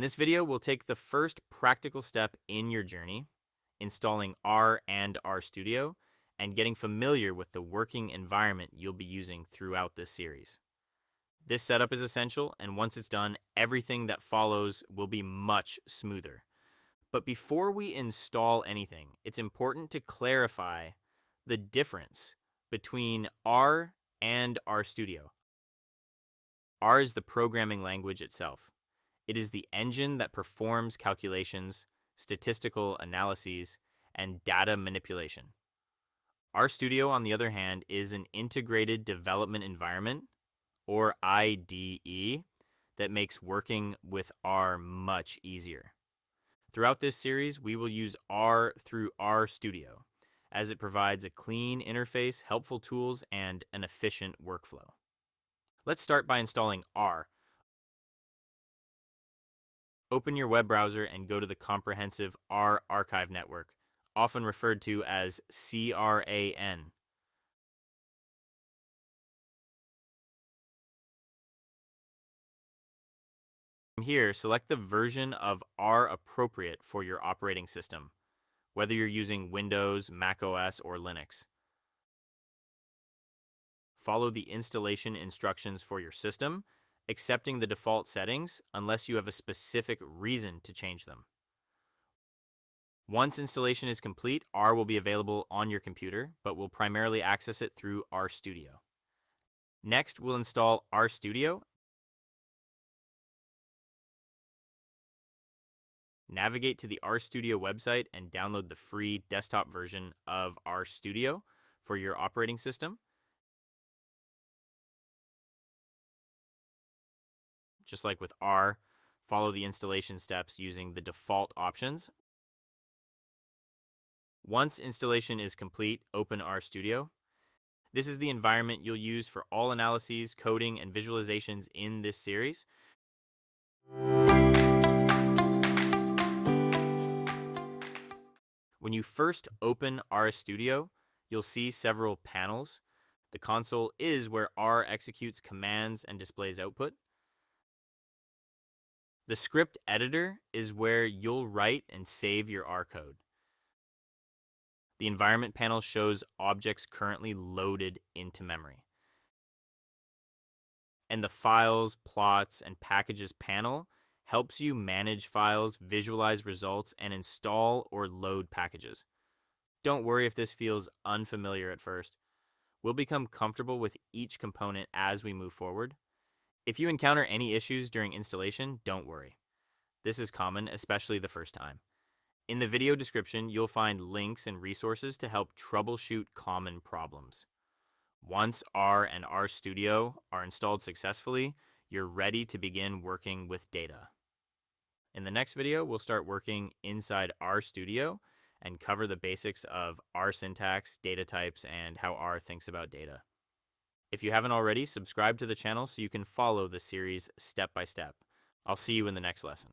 this video, we'll take the first practical step in your journey, installing R and RStudio, and getting familiar with the working environment you'll be using throughout this series. This setup is essential, and once it's done, everything that follows will be much smoother. But before we install anything, it's important to clarify the difference between R and RStudio. R is the programming language itself. It is the engine that performs calculations, statistical analyses, and data manipulation. RStudio, on the other hand, is an integrated development environment, or IDE, that makes working with R much easier. Throughout this series, we will use R through RStudio, as it provides a clean interface, helpful tools, and an efficient workflow. Let's start by installing R. Open your web browser and go to the Comprehensive R Archive Network, often referred to as CRAN. From here, select the version of R appropriate for your operating system, whether you're using Windows, Mac OS, or Linux. Follow the installation instructions for your system, accepting the default settings unless you have a specific reason to change them. Once installation is complete, R will be available on your computer, but we'll primarily access it through RStudio. Next, we'll install RStudio. Navigate to the RStudio website and download the free desktop version of RStudio for your operating system. Just like with R, follow the installation steps using the default options. Once installation is complete, open RStudio. This is the environment you'll use for all analyses, coding, and visualizations in this series. When you first open RStudio, you'll see several panels. The console is where R executes commands and displays output. The script editor is where you'll write and save your R code. The environment panel shows objects currently loaded into memory. And the Files, Plots, and Packages panel helps you manage files, visualize results, and install or load packages. Don't worry if this feels unfamiliar at first. We'll become comfortable with each component as we move forward. If you encounter any issues during installation, don't worry. This is common, especially the first time. In the video description, you'll find links and resources to help troubleshoot common problems. Once R and RStudio are installed successfully, you're ready to begin working with data. In the next video, we'll start working inside RStudio and cover the basics of R syntax, data types, and how R thinks about data. If you haven't already, subscribe to the channel so you can follow the series step by step. I'll see you in the next lesson.